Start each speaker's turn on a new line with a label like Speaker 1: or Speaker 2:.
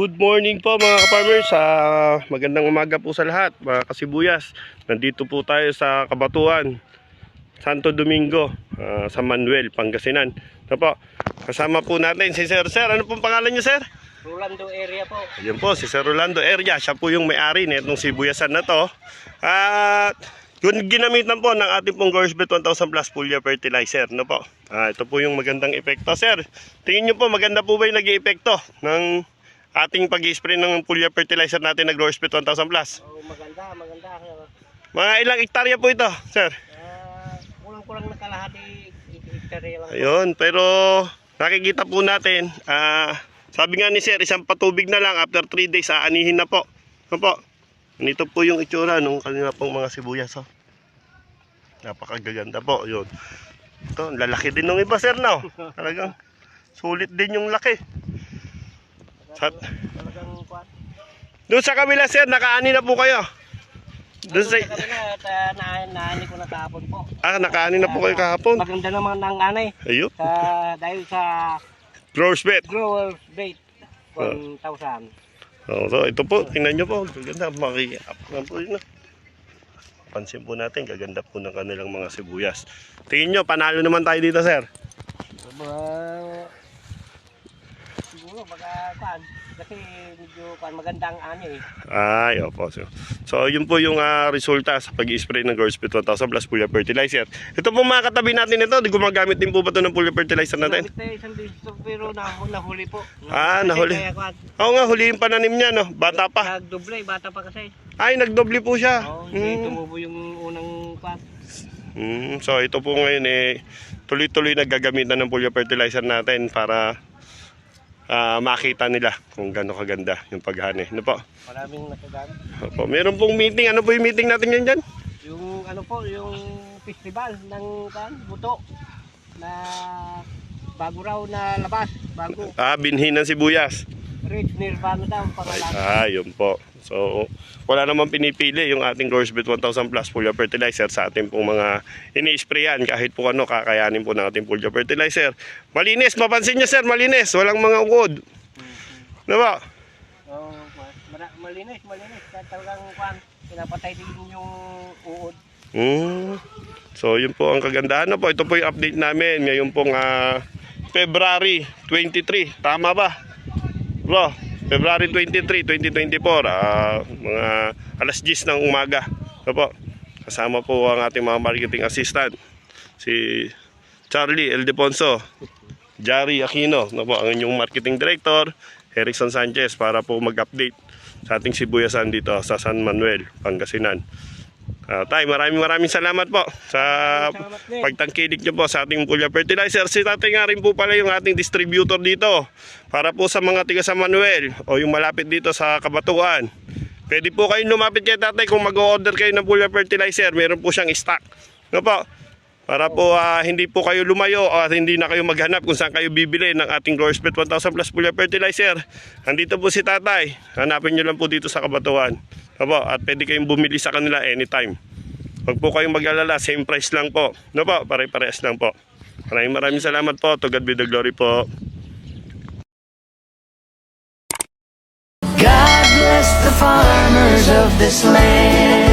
Speaker 1: Good morning po mga ka-farmers. Magandang umaga po sa lahat mga kasibuyas. Nandito po tayo sa Cabanatuan, Santo Domingo, sa Manuel, Pangasinan. Ito po, kasama po natin si Sir. Sir, ano pong pangalan niyo, Sir?
Speaker 2: Rolando Area po.
Speaker 1: Ayan po, si Sir Rolando Area. Siya po yung may-ari nitong sibuyasan na to. At yung ginamitan po ng ating pong Gorsbet 1000 Plus Foliar Fertilizer, no po. Ito po yung magandang epekto. Sir, tingin nyo po, maganda po ba yung nag-i-epekto ng ating pag-i-spray ng foliar fertilizer natin na Gorsbet 1000 Plus?
Speaker 2: Oh, maganda.
Speaker 1: Mga ilang hektarya po ito, Sir?
Speaker 2: Kulang-kulang na kalahati hektarya lang.
Speaker 1: Ayun, pero nakikita po natin, sabi nga ni Sir, isang patubig na lang, after 3 days, aanihin na po. Ano po? Ganito po yung itsura nung kanina pong mga sibuyas. Oh. Napakagaganda po. Yun. Ito, lalaki din ng iba, Sir, no? Talagang sulit din yung laki. Doon sa kabila, Sir, nakaani na po kayo. Doon sa
Speaker 2: kabila, naani ko na kahapon po.
Speaker 1: Nakaani na po kayo kahapon.
Speaker 2: Maganda naman ng anay.
Speaker 1: Ayun.
Speaker 2: Dahil sa
Speaker 1: Gorsbet.
Speaker 2: growers bait 1,000.
Speaker 1: So ito po, tingnan nyo po. Gaganda, maki-up na po yun. Pansin po natin, gaganda po ng kanilang mga sibuyas. Tingin nyo, panalo naman tayo dito, Sir.
Speaker 2: Siguro, kasi medyo maganda ang ani eh.
Speaker 1: Ay, opo. So, yun po yung resulta sa pag-i-spray ng Gorsbet 1000 Plus Foliar Fertilizer. Ito po mga katabi natin ito, gumagamit din po ba ito ng foliar fertilizer natin?
Speaker 2: Isang dito, pero nahuli po.
Speaker 1: Nahuli. Oo nga, huli yung pananim niya, no? Bata pa.
Speaker 2: Nagdoble, bata pa kasi.
Speaker 1: Ay, nagdoble po siya.
Speaker 2: Hindi tumubo yung unang kwan.
Speaker 1: So, ito po ngayon tuloy-tuloy naggagamitan ng foliar fertilizer natin para makita nila kung gaano kaganda yung paghani. Ano po?
Speaker 2: Maraming nakagamit.
Speaker 1: Opo. Meron pong meeting. Ano po yung meeting natin yan dyan?
Speaker 2: Yung ano po, yung festival ng buto na bago raw na labas, bago.
Speaker 1: Binhi ng sibuyas.
Speaker 2: Red Nirvana daw pangalan.
Speaker 1: Yun po. So, wala namang pinipili yung ating Gorsbet 1000 Plus Foliar Fertilizer sa ating pong mga ini-sprayan. Kahit po kakayanin po ng ating foliar fertilizer. Malinis, mapansin nyo, Sir, malinis. Walang mga uod. Ano ba?
Speaker 2: Malinis. Kahit talagang pinapatay din yung uod.
Speaker 1: So, yun po ang kagandahan na po. Ito po yung update namin. Ngayon pong February 23. Tama ba? Bro, February 23, 2024, mga alas 10 ng umaga. So po, kasama po ang ating mga marketing assistant, si Charlie Eldeponso, Jari Aquino, no po, ang inyong marketing director, Erickson Sanchez, para po mag-update sa ating sibuyasan dito sa San Manuel, Pangasinan. Tay, maraming salamat po sa pagtangkilik nyo po sa ating foliar fertilizer. Si tatay nga rin po pala yung ating distributor dito para po sa mga tiga San Manuel o yung malapit dito sa Cabanatuan. Pwede po kayong lumapit kay tatay kung mag-order kayo ng foliar fertilizer. Meron po siyang stock, no po? Para po hindi po kayo lumayo at hindi na kayo maghanap kung saan kayo bibili ng ating Gorsbet 1000 Plus Foliar Fertilizer. Andito po si tatay. Hanapin nyo lang po dito sa Cabanatuan. Opo, at pwede kayong bumili sa kanila anytime. Huwag po kayong mag-alala, same price lang po. No po, pare-parehas lang po. Maraming salamat po. To God be the glory po.
Speaker 3: God bless the farmers of this land.